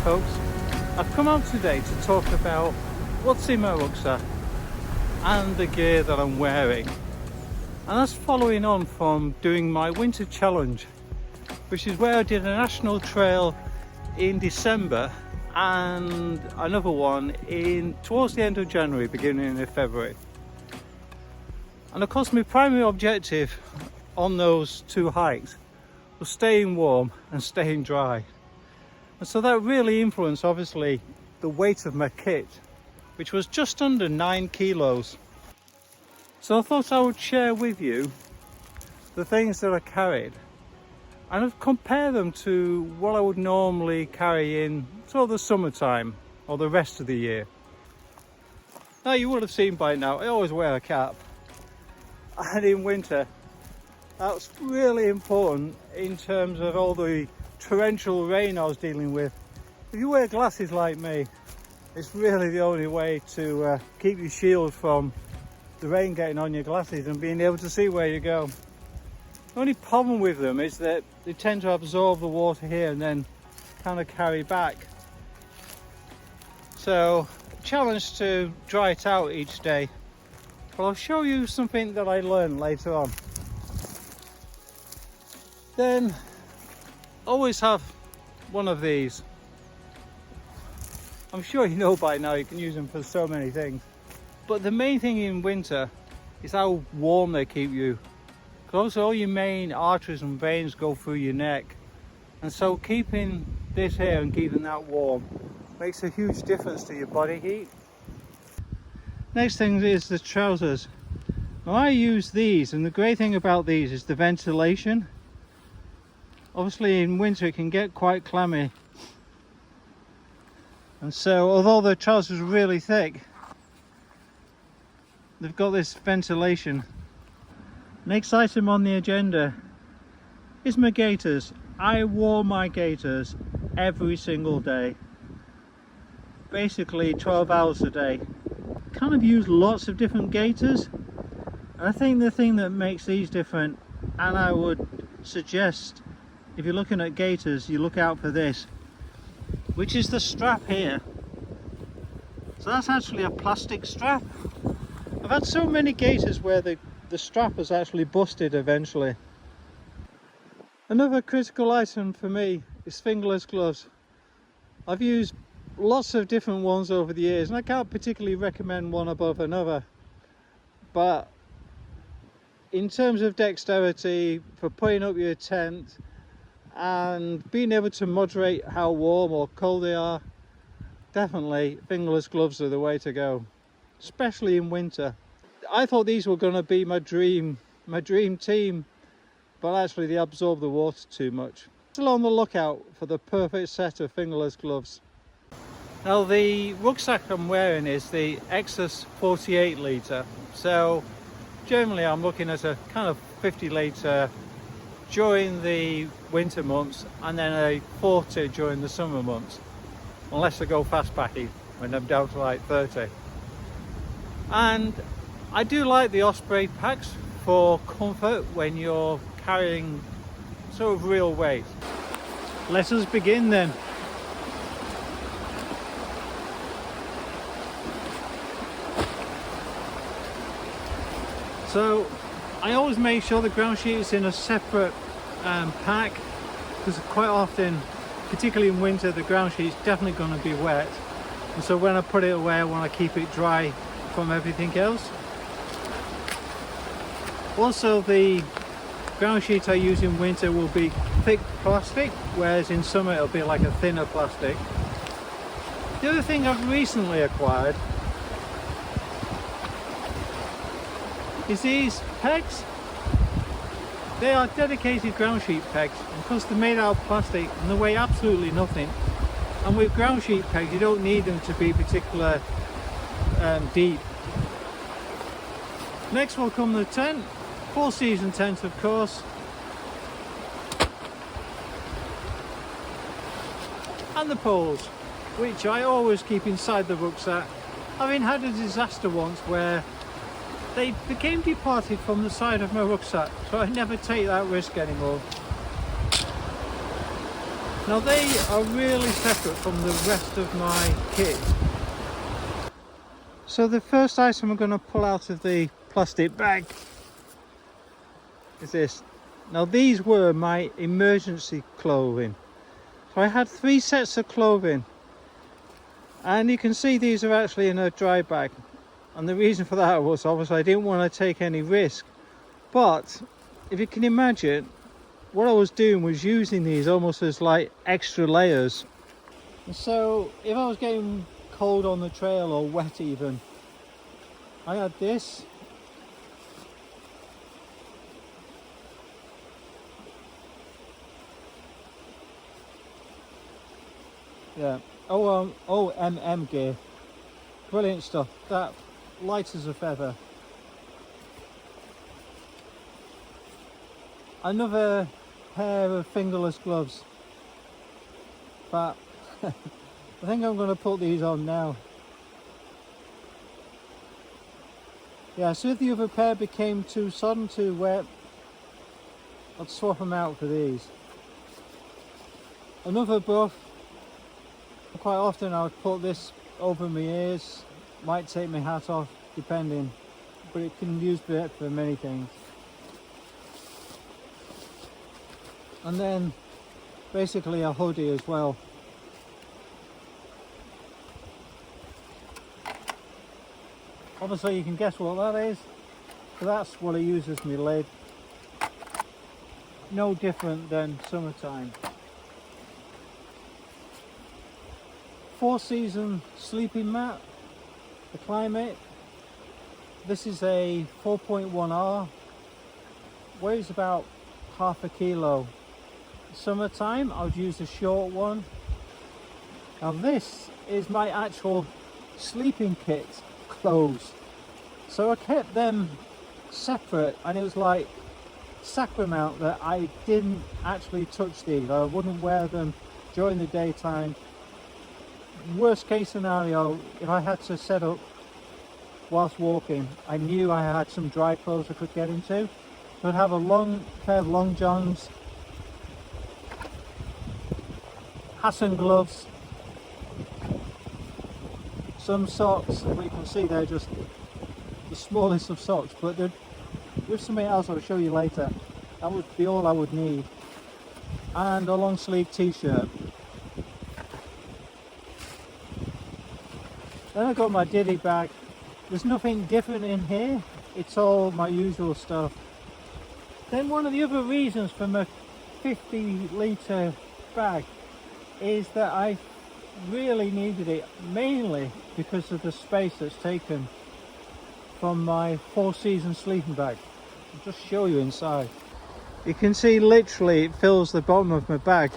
folks. I've come out today to talk about what's in my rucksack and the gear that I'm wearing. And that's following on from doing my winter challenge, which is where I did a national trail in December and another one towards the end of January, beginning of February. And of course my primary objective on those two hikes was staying warm and staying dry. And so that really influenced obviously the weight of my kit, which was just under 9 kilos. So I thought I would share with you the things that I carried and I'd compare them to what I would normally carry in sort of the summertime or the rest of the year. Now you would have seen by now, I always wear a cap, and in winter that's really important in terms of all the torrential rain I was dealing with. If you wear glasses like me, it's really the only way to keep your shield from the rain getting on your glasses and being able to see where you go. The only problem with them is that they tend to absorb the water here and then kind of carry back. So, challenge to dry it out each day. But I'll show you something that I learned later on. Then, always have one of these. I'm sure you know by now you can use them for so many things. But the main thing in winter is how warm they keep you. Because all your main arteries and veins go through your neck. And so keeping this here and keeping that warm makes a huge difference to your body heat. Next thing is the trousers. Now I use these, and the great thing about these is the ventilation. Obviously in winter it can get quite clammy. And so although the trousers are really thick, they've got this ventilation. Next item on the agenda is my gaiters. I wore my gaiters every single day. Basically 12 hours a day. Kind of use lots of different gaiters. And I think the thing that makes these different, and I would suggest if you're looking at gaiters, you look out for this, which is the strap here. So that's actually a plastic strap. I've had so many gaiters where the strap has actually busted eventually. Another critical item for me is fingerless gloves. I've used lots of different ones over the years and I can't particularly recommend one above another. But in terms of dexterity for putting up your tent and being able to moderate how warm or cold they are, definitely fingerless gloves are the way to go, especially in winter. I thought these were going to be my dream team, but actually they absorb the water too much. Still on the lookout for the perfect set of fingerless gloves. Now the rucksack I'm wearing is the Exus 48 litre, so generally I'm looking at a kind of 50 litre during the winter months and then a 40 during the summer months, unless I go fast packing when I'm down to like 30. And I do like the Osprey packs for comfort when you're carrying sort of real weight. Let us begin then. So I always make sure the ground sheet is in a separate pack, because quite often, particularly in winter, the ground sheet is definitely going to be wet, and so when I put it away I want to keep it dry from everything else. Also, the ground sheet I use in winter will be thick plastic, whereas in summer it'll be like a thinner plastic. The other thing I've recently acquired is these pegs. They are dedicated ground sheet pegs, and because they're made out of plastic and they weigh absolutely nothing, and with ground sheet pegs you don't need them to be particular deep. Next will come the tent, full season tent of course, and the poles, which I always keep inside the rucksack, having had a disaster once where they became departed from the side of my rucksack, so I never take that risk anymore. Now they are really separate from the rest of my kit. So the first item I'm going to pull out of the plastic bag is this. Now these were my emergency clothing. So I had 3 sets of clothing, and you can see these are actually in a dry bag, and the reason for that was obviously I didn't want to take any risk. But if you can imagine, what I was doing was using these almost as like extra layers. So if I was getting cold on the trail or wet even, I had this. Yeah, OMM gear. Brilliant stuff. That light as a feather. Another pair of fingerless gloves. But I think I'm going to put these on now. Yeah, so if the other pair became too sodden, too wet, I'd swap them out for these. Another buff. Quite often I would put this over my ears, might take my hat off depending, but it can be used for many things. And then basically a hoodie as well. Obviously you can guess what that is, so that's what I use as my lid. No different than summertime. 4-season sleeping mat, the Climate. This is a 4.1R, weighs about half a kilo. Summertime I would use a short one. Now this is my actual sleeping kit clothes, so I kept them separate, and it was like sacrament that I didn't actually touch these. I wouldn't wear them during the daytime. Worst case scenario, if I had to set up whilst walking, I knew I had some dry clothes I could get into. So I'd have a pair of long johns, hat and gloves, some socks, and you can see they're just the smallest of socks, but with something else I'll show you later. That would be all I would need. And a long sleeve t-shirt. Then I got my diddy bag. There's nothing different in here, it's all my usual stuff. Then one of the other reasons for my 50-litre bag is that I really needed it, mainly because of the space that's taken from my 4-season sleeping bag. I'll just show you inside. You can see literally it fills the bottom of my bag.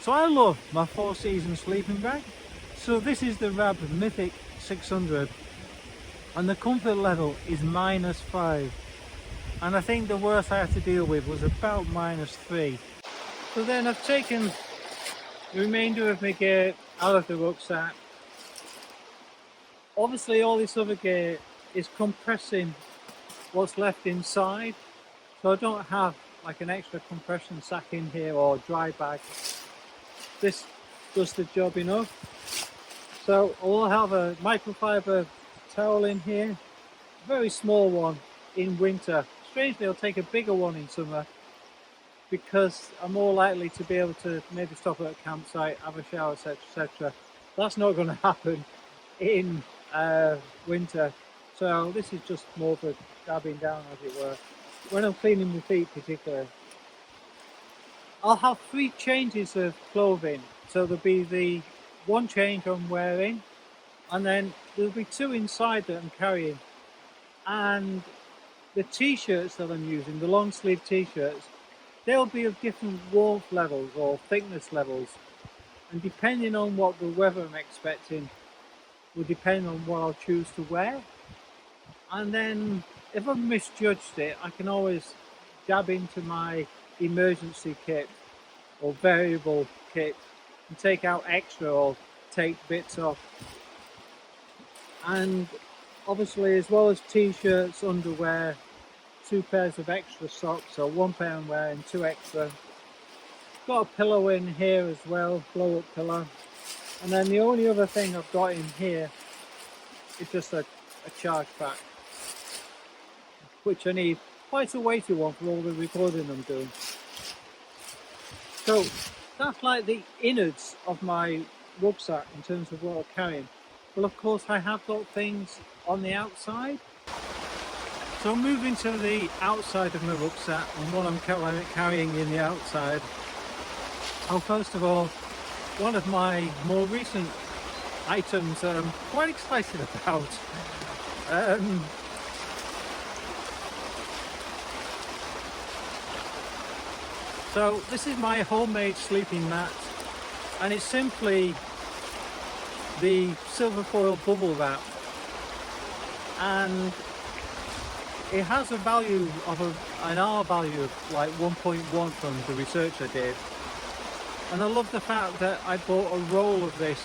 So I love my 4-season sleeping bag. So this is the Rab Mythic 600, and the comfort level is -5, and I think the worst I had to deal with was about -3. So then I've taken the remainder of my gear out of the rucksack. Obviously all this other gear is compressing what's left inside, so I don't have like an extra compression sack in here or dry bag. This does the job enough. So I'll have a microfiber towel in here, a very small one in winter. Strangely I'll take a bigger one in summer because I'm more likely to be able to maybe stop at a campsite, have a shower, etc, etc. That's not going to happen in winter, so this is just more for dabbing down, as it were, when I'm cleaning my feet particularly. I'll have 3 changes of clothing, so there'll be the one change I'm wearing, and then there'll be 2 inside that I'm carrying, and the t-shirts that I'm using, the long sleeve t-shirts, they'll be of different warmth levels or thickness levels, and depending on what the weather I'm expecting will depend on what I'll choose to wear. And then if I've misjudged it, I can always dab into my emergency kit or variable kit and take out extra or take bits off. And obviously, as well as t-shirts, underwear, 2 pairs of extra socks, so 1 pair I'm wearing, 2 extra. Got a pillow in here as well, blow up pillow. And then the only other thing I've got in here is just a charge pack, which I need quite a weighty one for all the recording I'm doing. So that's like the innards of my rucksack in terms of what I'm carrying. Well, of course I have got things on the outside. So moving to the outside of my rucksack and what I'm carrying in the outside. Oh, first of all, one of my more recent items that I'm quite excited about. So this is my homemade sleeping mat, and it's simply the silver foil bubble wrap, and it has a value of an R value of like 1.1 from the research I did. And I love the fact that I bought a roll of this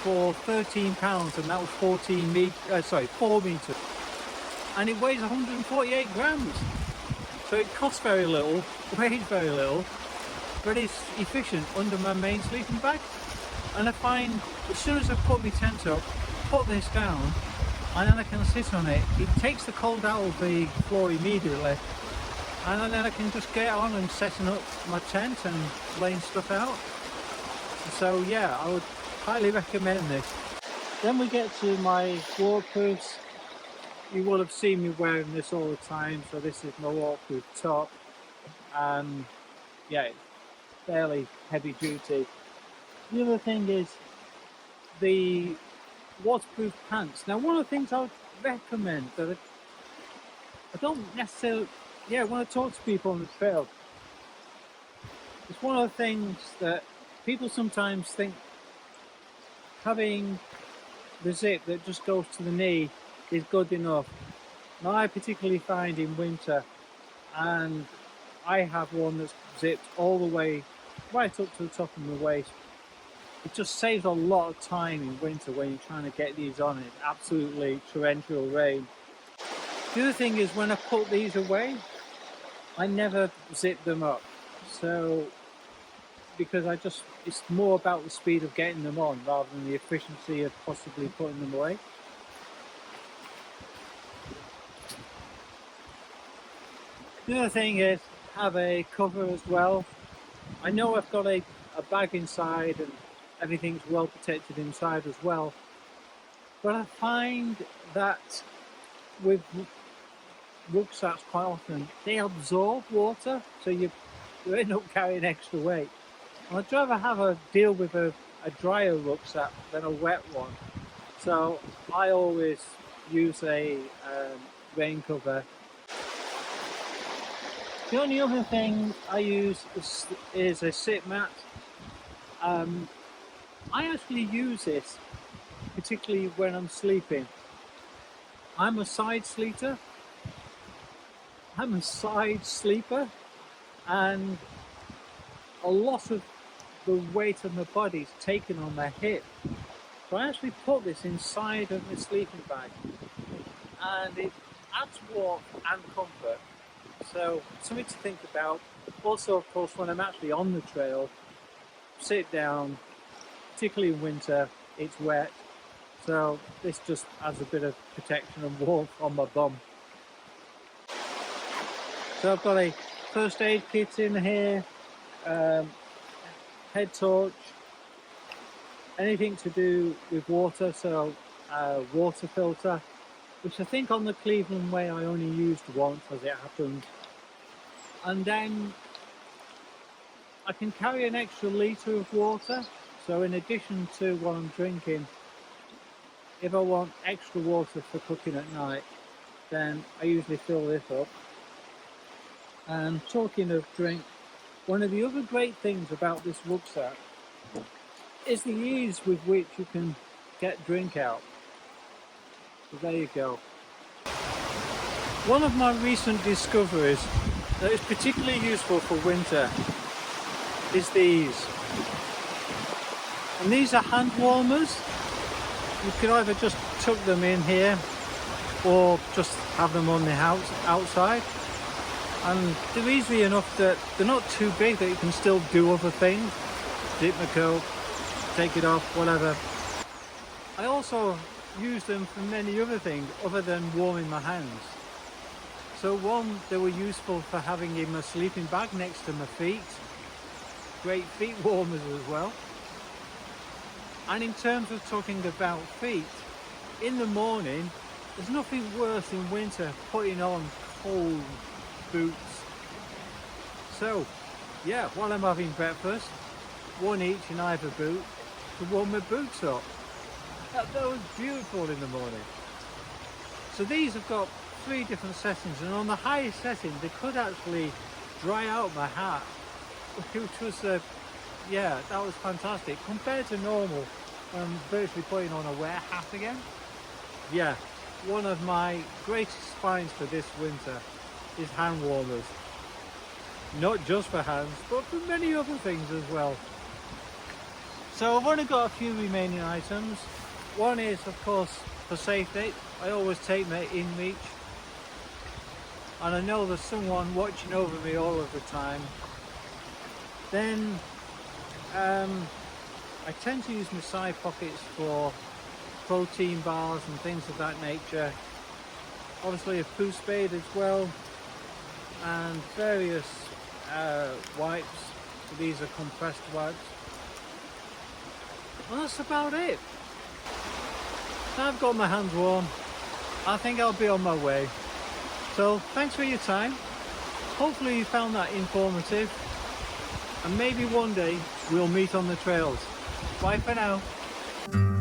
for £13, and that was 4 meters, and it weighs 148 grams. So it costs very little, weighs very little, but it's efficient under my main sleeping bag. And I find as soon as I put my tent up, put this down, and then I can sit on it, it takes the cold out of the floor immediately. And then I can just get on and setting up my tent and laying stuff out. So yeah, I would highly recommend this. Then we get to my waterproofs. You will have seen me wearing this all the time. So this is my waterproof top. And yeah, it's fairly heavy duty. The other thing is the waterproof pants. Now one of the things I would recommend that I don't necessarily when I talk to people on the trail, it's one of the things that people sometimes think having the zip that just goes to the knee is good enough. Now I particularly find in winter, and I have one that's zipped all the way right up to the top of my waist. It just saves a lot of time in winter when you're trying to get these on. It's absolutely torrential rain. The other thing is when I put these away, I never zip them up, so because it's more about the speed of getting them on rather than the efficiency of possibly putting them away. The other thing is have a cover as well. I know I've got a bag inside and everything's well protected inside as well, but I find that with rucksacks quite often they absorb water, so you end up carrying extra weight. And I'd rather deal with a drier rucksack than a wet one, so I always use a rain cover. The only other thing I use is a sit mat. I actually use this particularly when I'm sleeping. I'm a side sleeper, and a lot of the weight of my body is taken on my hip. So I actually put this inside of my sleeping bag, and it adds warmth and comfort. So something to think about. Also, of course, when I'm actually on the trail, sit down, particularly in winter, it's wet. So this just adds a bit of protection and warmth on my bum. So I've got a first aid kit in here, head torch, anything to do with water, so water filter, which I think on the Cleveland Way I only used once as it happened. And then I can carry an extra litre of water, so in addition to what I'm drinking, if I want extra water for cooking at night, then I usually fill this up. And talking of drink, one of the other great things about this rucksack is the ease with which you can get drink out. So there you go. One of my recent discoveries that is particularly useful for winter is these. And these are hand warmers. You can either just tuck them in here or just have them on the house outside. And they're easy enough that they're not too big that you can still do other things. Dip my coat, take it off, whatever. I also use them for many other things other than warming my hands. So one, they were useful for having in my sleeping bag next to my feet. Great feet warmers as well. And in terms of talking about feet, in the morning, there's nothing worse in winter putting on cold boots. So yeah, while I'm having breakfast, one each in either boot to warm my boots up. That was beautiful in the morning. So these have got 3 different settings, and on the highest setting they could actually dry out my hat, which was yeah, that was fantastic compared to normal. I'm virtually putting on a wet hat again. Yeah, one of my greatest finds for this winter is hand warmers. Not just for hands, but for many other things as well. So I've only got a few remaining items. One is, of course, for safety. I always take my in-reach. And I know there's someone watching over me all of the time. Then I tend to use my side pockets for protein bars and things of that nature. Obviously a poo spade as well, and various wipes. These are compressed wipes. Well, that's about it. Now I've got my hands warm, I think I'll be on my way. So thanks for your time. Hopefully you found that informative, and maybe one day we'll meet on the trails. Bye for now.